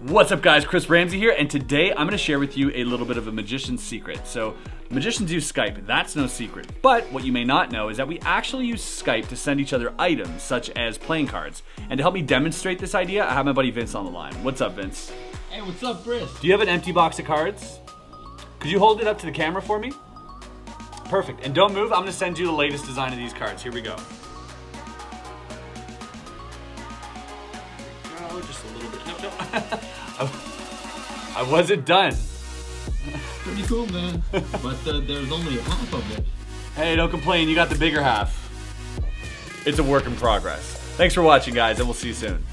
What's up guys, Chris Ramsay here, and today I'm going to share with you a little bit of a magician's secret. So, magicians use Skype, that's no secret. But what you may not know is that we actually use Skype to send each other items, such as playing cards. And to help me demonstrate this idea, I have my buddy Vince on the line. What's up, Vince? Hey, what's up, Chris? Do you have an empty box of cards? Could you hold it up to the camera for me? Perfect, and don't move, I'm going to send you the latest design of these cards. Here we go. Just a little bit. No. I wasn't done. Pretty cool, man. But there's only half of it. Hey, don't complain. You got the bigger half. It's a work in progress. Thanks for watching, guys, and we'll see you soon.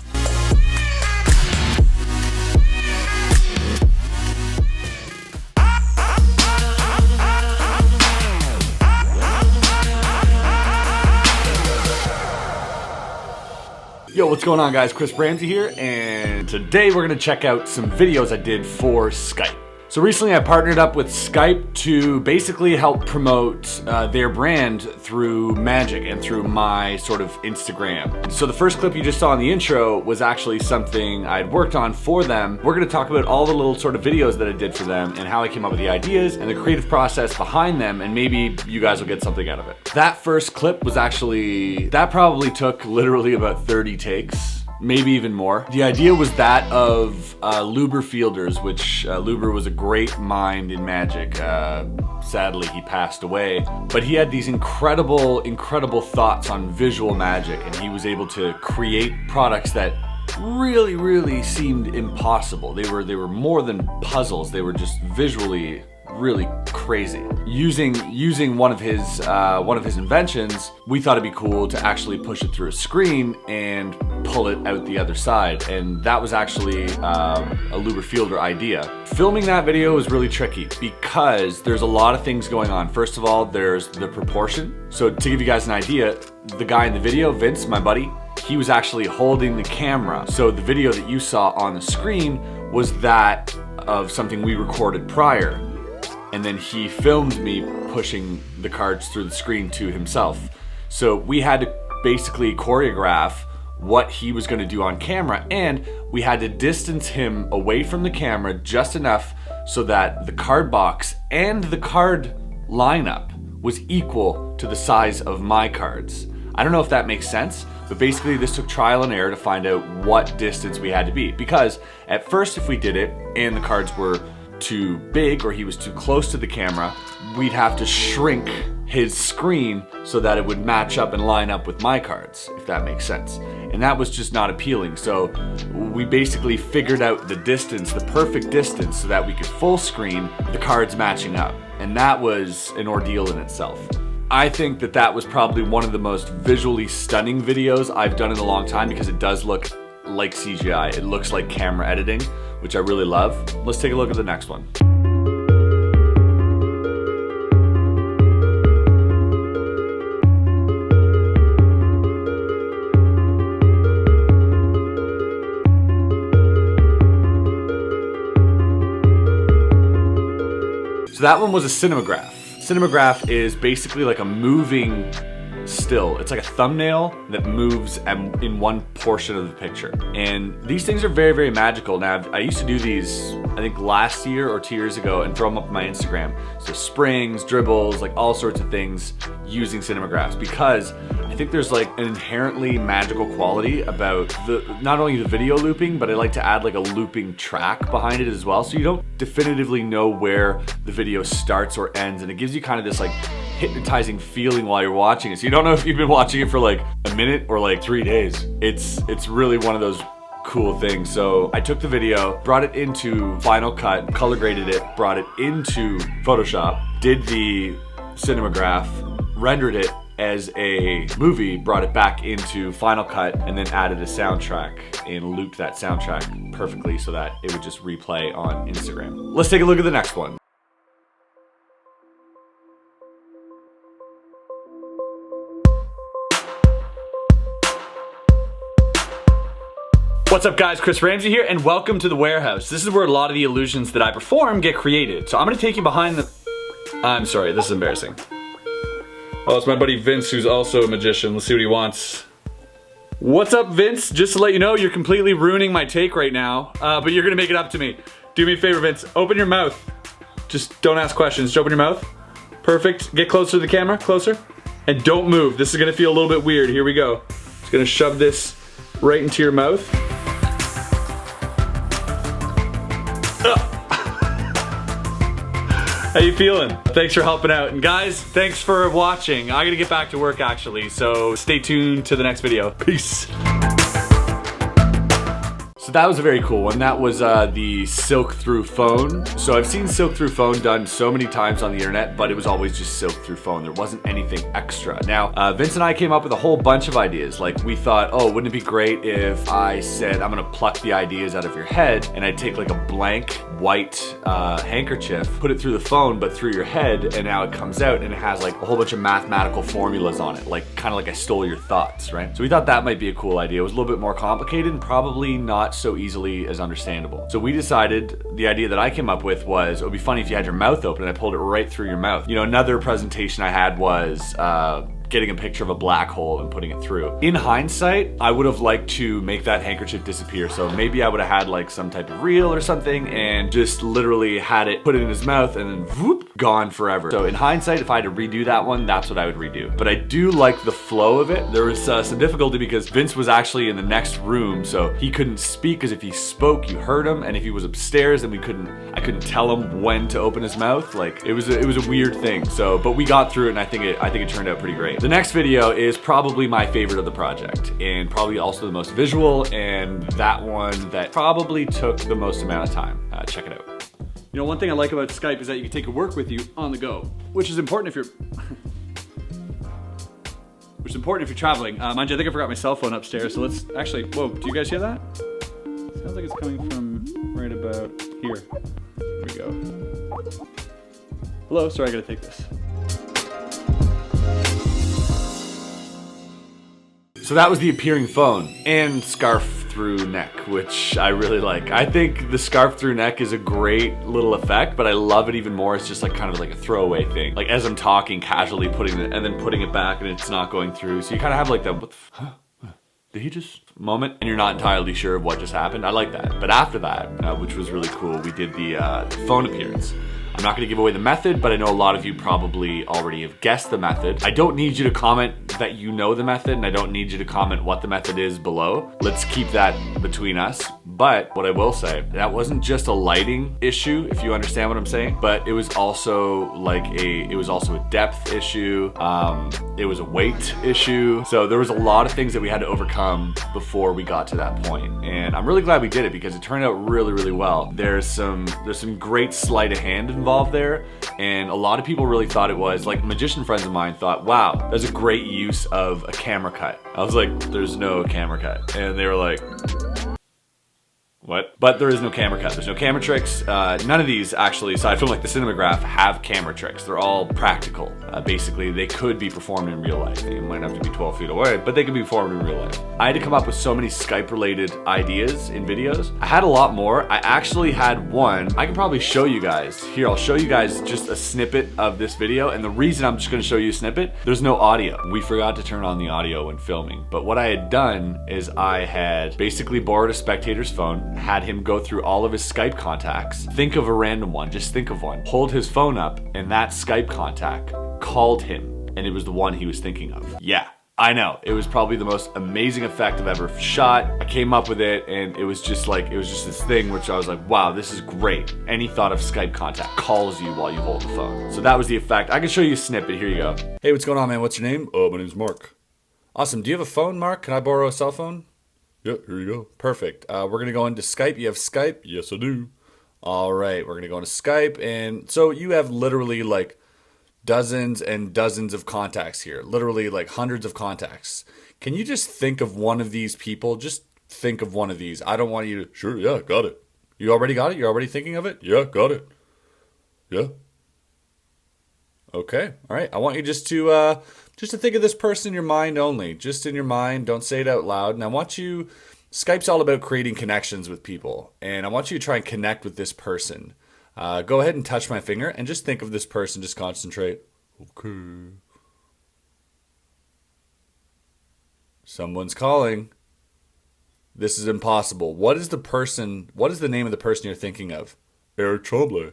Yo, what's going on guys? Chris Ramsay here, and today we're gonna check out some videos I did for Skype. So recently I partnered up with Skype to basically help promote their brand through magic and through my sort of Instagram. So the first clip you just saw in the intro was actually something I'd worked on for them. We're gonna talk about all the little sort of videos that I did for them and how I came up with the ideas and the creative process behind them, and maybe you guys will get something out of it. That first clip was actually, that probably took literally about 30 takes. Maybe even more. The idea was that of Luber Fielders, which Luber was a great mind in magic. Sadly, he passed away. But he had these incredible thoughts on visual magic, and he was able to create products that really seemed impossible. They were more than puzzles. They were just visually really crazy. Using one of his inventions, we thought it'd be cool to actually push it through a screen and pull it out the other side, and that was actually a Luber Fielder idea. Filming that video was really tricky because there's a lot of things going on. First of all, there's the proportion. So to give you guys an idea, the guy in the video, Vince, my buddy, he was actually holding the camera. So the video that you saw on the screen was that of something we recorded prior. And then he filmed me pushing the cards through the screen to himself. So we had to basically choreograph what he was going to do on camera, and we had to distance him away from the camera just enough so that the card box and the card lineup was equal to the size of my cards. I don't know if that makes sense, but basically this took trial and error to find out what distance we had to be, because at first if we did it and the cards were too big or he was too close to the camera, we'd have to shrink his screen so that it would match up and line up with my cards, if that makes sense. And that was just not appealing. So we basically figured out the distance, the perfect distance, so that we could full screen the cards matching up. And that was an ordeal in itself. I think that that was probably one of the most visually stunning videos I've done in a long time, because it does look like CGI. It looks like camera editing, which I really love. Let's take a look at the next one. So that one was a Cinemagraph. Cinemagraph is basically like a moving still. It's like a thumbnail that moves in one portion of the picture. And these things are very magical. Now, I used to do these, I think last year or 2 years ago, and throw them up on my Instagram. So springs, dribbles, like all sorts of things using cinemagraphs, because I think there's like an inherently magical quality about not only the video looping, but I like to add like a looping track behind it as well, so you don't definitively know where the video starts or ends, and it gives you kind of this like hypnotizing feeling while you're watching it. So you don't know if you've been watching it for like a minute or like 3 days. It's really one of those cool things. So I took the video, brought it into Final Cut, color graded it, brought it into Photoshop, did the Cinemagraph, rendered it as a movie, brought it back into Final Cut, and then added a soundtrack and looped that soundtrack perfectly so that it would just replay on Instagram. Let's take a look at the next one. What's up guys, Chris Ramsay here, and welcome to the warehouse. This is where a lot of the illusions that I perform get created. So I'm gonna take you behind the... I'm sorry, this is embarrassing. Oh, it's my buddy Vince, who's also a magician. Let's see what he wants. What's up, Vince? Just to let you know, you're completely ruining my take right now, but you're gonna make it up to me. Do me a favor, Vince. Open your mouth. Just don't ask questions. Just open your mouth. Perfect. Get closer to the camera. Closer. And don't move. This is gonna feel a little bit weird. Here we go. Just gonna shove this right into your mouth. How you feeling? Thanks for helping out. And guys, thanks for watching. I gotta get back to work actually, so stay tuned to the next video. Peace. So that was a very cool one. That was the silk through phone. So I've seen silk through phone done so many times on the internet, but it was always just silk through phone. There wasn't anything extra. Now, Vince and I came up with a whole bunch of ideas. Like we thought, oh, wouldn't it be great if I said, I'm gonna pluck the ideas out of your head, and I'd take like a blank white handkerchief, put it through the phone, but through your head, and now it comes out and it has like a whole bunch of mathematical formulas on it, like kind of like I stole your thoughts, right? So we thought that might be a cool idea. It was a little bit more complicated and probably not so easily as understandable. So we decided, the idea that I came up with was, it would be funny if you had your mouth open and I pulled it right through your mouth. You know, another presentation I had was getting a picture of a black hole and putting it through. In hindsight, I would have liked to make that handkerchief disappear. So maybe I would have had like some type of reel or something and just literally had it, put it in his mouth and then whoop, gone forever. So in hindsight, if I had to redo that one, that's what I would redo. But I do like the flow of it. There was some difficulty because Vince was actually in the next room, so he couldn't speak, because if he spoke, you heard him, and if he was upstairs, then I couldn't tell him when to open his mouth. Like it was a weird thing. So, but we got through it, and I think it turned out pretty great. The next video is probably my favorite of the project, and probably also the most visual, and that one that probably took the most amount of time. Check it out. You know, one thing I like about Skype is that you can take your work with you on the go, which is important if you're traveling. Mind you, I think I forgot my cell phone upstairs, so let's actually, whoa, do you guys hear that? Sounds like it's coming from right about here. There we go. Hello, sorry, I gotta take this. So that was the appearing phone and scarf through neck, which I really like. I think the scarf through neck is a great little effect, but I love it even more. It's just like kind of like a throwaway thing. Like as I'm talking, casually putting it and then putting it back and it's not going through. So you kind of have like that, what the huh? Did he just moment? And you're not entirely sure of what just happened. I like that. But after that, which was really cool, we did the phone appearance. I'm not gonna give away the method, but I know a lot of you probably already have guessed the method. I don't need you to comment that you know the method, and I don't need you to comment what the method is below. Let's keep that between us. But what I will say, that wasn't just a lighting issue, if you understand what I'm saying, but it was also a depth issue. It was a weight issue. So there was a lot of things that we had to overcome before we got to that point. And I'm really glad we did it because it turned out really, really well. There's some great sleight of hand involved there, and a lot of people really thought it was, like magician friends of mine thought, wow, that's a great use of a camera cut. I was like, there's no camera cut. And they were like, what? But there is no camera cut. There's no camera tricks. None of these actually, aside from like the Cinemagraph, have camera tricks. They're all practical. Basically, they could be performed in real life. They might have to be 12 feet away, but they could be performed in real life. I had to come up with so many Skype-related ideas in videos. I had a lot more. I actually had one. I can probably show you guys. Here, I'll show you guys just a snippet of this video, and the reason I'm just gonna show you a snippet, there's no audio. We forgot to turn on the audio when filming, but what I had done is I had basically borrowed a spectator's phone, had him go through all of his Skype contacts, think of a random one, just think of one, hold his phone up, and that Skype contact called him, and it was the one he was thinking of. Yeah, I know, it was probably the most amazing effect I've ever shot. I came up with it, and it was just this thing which I was like, wow, this is great. Any thought of Skype contact calls you while you hold the phone. So that was the effect. I can show you a snippet, here you go. Hey, what's going on, man? What's your name? Oh, my name's Mark. Awesome, do you have a phone, Mark? Can I borrow a cell phone? Yeah, here you go. Perfect. We're gonna go into Skype. You have Skype? Yes, I do. All right, we're gonna go into Skype, and so you have literally like dozens and dozens of contacts here. Literally like hundreds of contacts. Can you just think of one of these people? Just think of one of these. I don't want you to. Sure, yeah, got it. You already got it? You're already thinking of it? Yeah, got it. Yeah. Okay. All right. I want you just to think of this person in your mind only. Just in your mind. Don't say it out loud. And I want you, Skype's all about creating connections with people. And I want you to try and connect with this person. Go ahead and touch my finger and just think of this person. Just concentrate. Okay. Someone's calling. This is impossible. What is the name of the person you're thinking of? Eric Tremblay.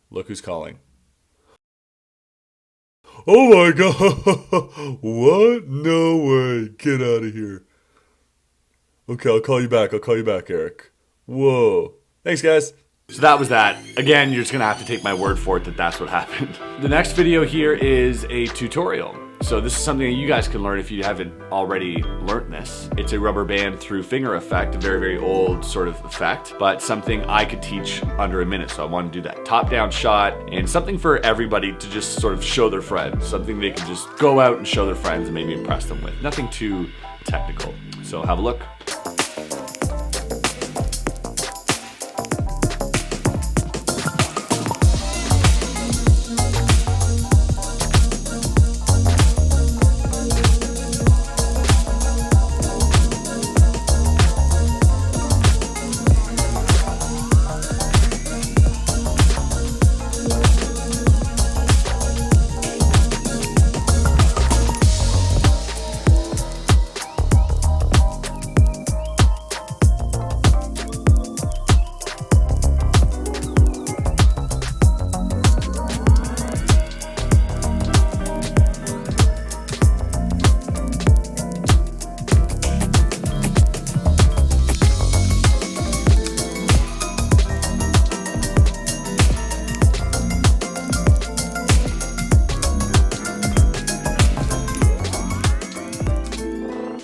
Look who's calling. Oh my god! What? No way. Get out of here. Okay, I'll call you back, Eric. Whoa. Thanks, guys. So that was that. Again, you're just gonna have to take my word for it that that's what happened. The next video here is a tutorial. So this is something that you guys can learn if you haven't already learned this. It's a rubber band through finger effect, a very, very old sort of effect, but something I could teach under a minute. So I want to do that top-down shot and something for everybody to just sort of show their friends, something they can just go out and show their friends and maybe impress them with. Nothing too technical. So have a look.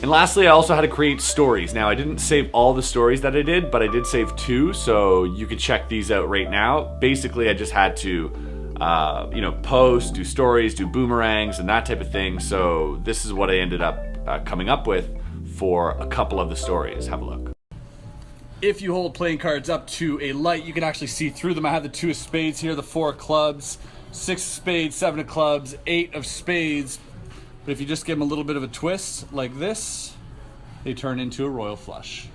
And lastly, I also had to create stories. Now, I didn't save all the stories that I did, but I did save 2, so you can check these out right now. Basically, I just had to, post, do stories, do boomerangs, and that type of thing. So this is what I ended up coming up with for a couple of the stories. Have a look. If you hold playing cards up to a light, you can actually see through them. I have the 2 of spades here, the 4 of clubs, 6 of spades, 7 of clubs, 8 of spades. But if you just give them a little bit of a twist like this, they turn into a royal flush.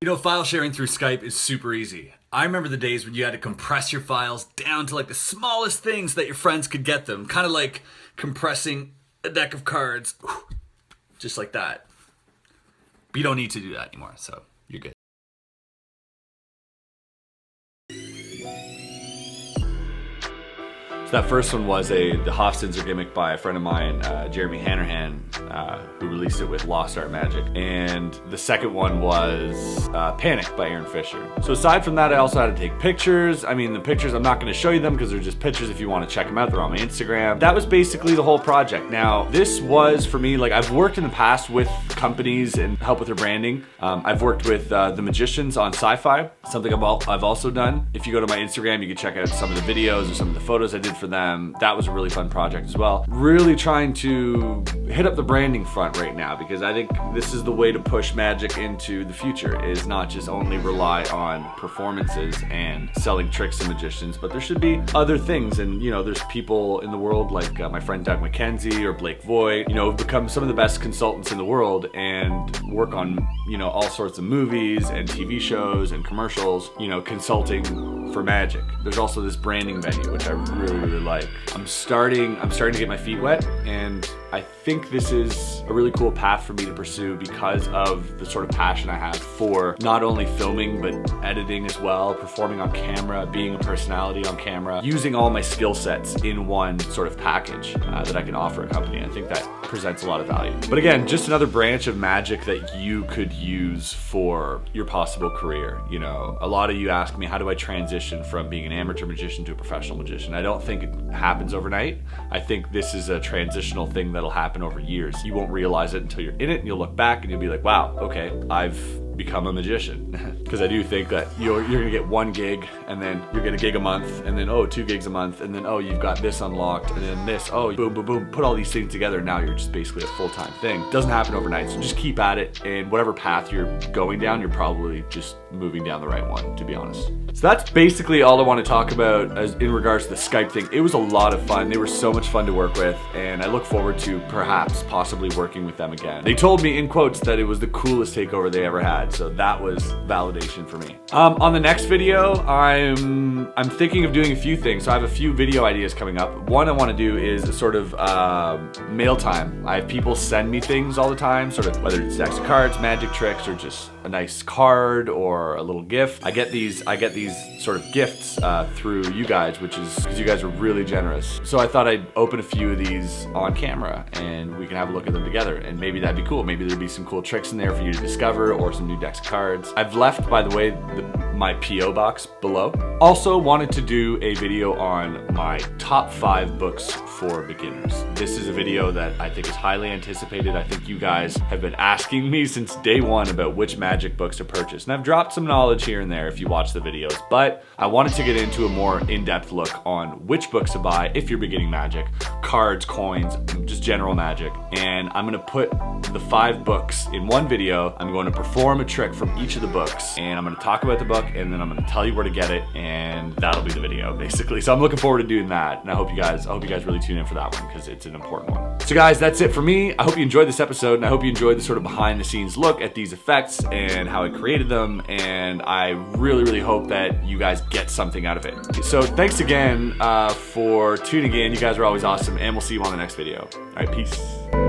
You know, file sharing through Skype is super easy. I remember the days when you had to compress your files down to like the smallest things that your friends could get them. Kind of like compressing a deck of cards, just like that. But you don't need to do that anymore, so you're good. That first one was the Hofstadter gimmick by a friend of mine, Jeremy Hanrahan, who released it with Lost Art Magic. And the second one was Panic by Aaron Fisher. So aside from that, I also had to take pictures. I mean, the pictures, I'm not gonna show you them because they're just pictures. If you wanna check them out, they're on my Instagram. That was basically the whole project. Now, this was for me, like I've worked in the past with companies and help with their branding. I've worked with the Magicians on Sci-Fi, something I've also done. If you go to my Instagram, you can check out some of the videos or some of the photos I did for them. That was a really fun project as well. Really trying to hit up the branding front right now because I think this is the way to push magic into the future, is not just only rely on performances and selling tricks to magicians, but there should be other things. And you know, there's people in the world like my friend Doug McKenzie or Blake Voigt, you know, have become some of the best consultants in the world and work on, you know, all sorts of movies and TV shows and commercials, you know, consulting for magic. There's also this branding venue, which I really like. I'm starting to get my feet wet, and I think this is a really cool path for me to pursue because of the sort of passion I have for not only filming, but editing as well, performing on camera, being a personality on camera, using all my skill sets in one sort of package that I can offer a company. I think that presents a lot of value. But again, just another branch of magic that you could use for your possible career. You know, a lot of you ask me, how do I transition from being an amateur magician to a professional magician? I don't think it happens overnight. I think this is a transitional thing that'll happen over years. You won't realize it until you're in it, and you'll look back and you'll be like, wow, okay, I've become a magician. Because I do think that you're gonna get 1 gig, and then you're gonna gig a month, and then 2 gigs a month, and then you've got this unlocked, and then this, boom, boom, boom, put all these things together, and now you're just basically a full-time thing. It doesn't happen overnight, so just keep at it, and whatever path you're going down, you're probably just moving down the right one, to be honest. So that's basically all I want to talk about in regards to the Skype thing. It was a lot of fun. They were so much fun to work with, and I look forward to perhaps possibly working with them again. They told me in quotes that it was the coolest takeover they ever had. had. So that was validation for me. On the next video, I'm thinking of doing a few things. So I have a few video ideas coming up. One I want to do is a sort of mail time. I have people send me things all the time, sort of whether it's decks of cards, magic tricks, or just a nice card or a little gift. I get these sort of gifts through you guys, which is because you guys are really generous. So I thought I'd open a few of these on camera and we can have a look at them together, and maybe that'd be cool. Maybe there'd be some cool tricks in there for you to discover, or some new decks of cards. I've left, by the way, my PO box below. Also wanted to do a video on my top 5 books for beginners. This is a video that I think is highly anticipated. I think you guys have been asking me since day one about which magic books to purchase, and I've dropped some knowledge here and there if you watch the videos, but I wanted to get into a more in-depth look on which books to buy if you're beginning magic, cards, coins, just general magic. And I'm gonna put the 5 books in one video. I'm going to perform a trick from each of the books, and I'm gonna talk about the book, and then I'm gonna tell you where to get it, and that'll be the video basically. So I'm looking forward to doing that, and I hope you guys really tune in for that one because it's an important one. So guys, that's it for me. I hope you enjoyed this episode, and I hope you enjoyed the sort of behind the scenes look at these effects and how I created them, and I really hope that you guys get something out of it. So thanks again for tuning in. You guys are always awesome, and we'll see you on the next video. All right, peace.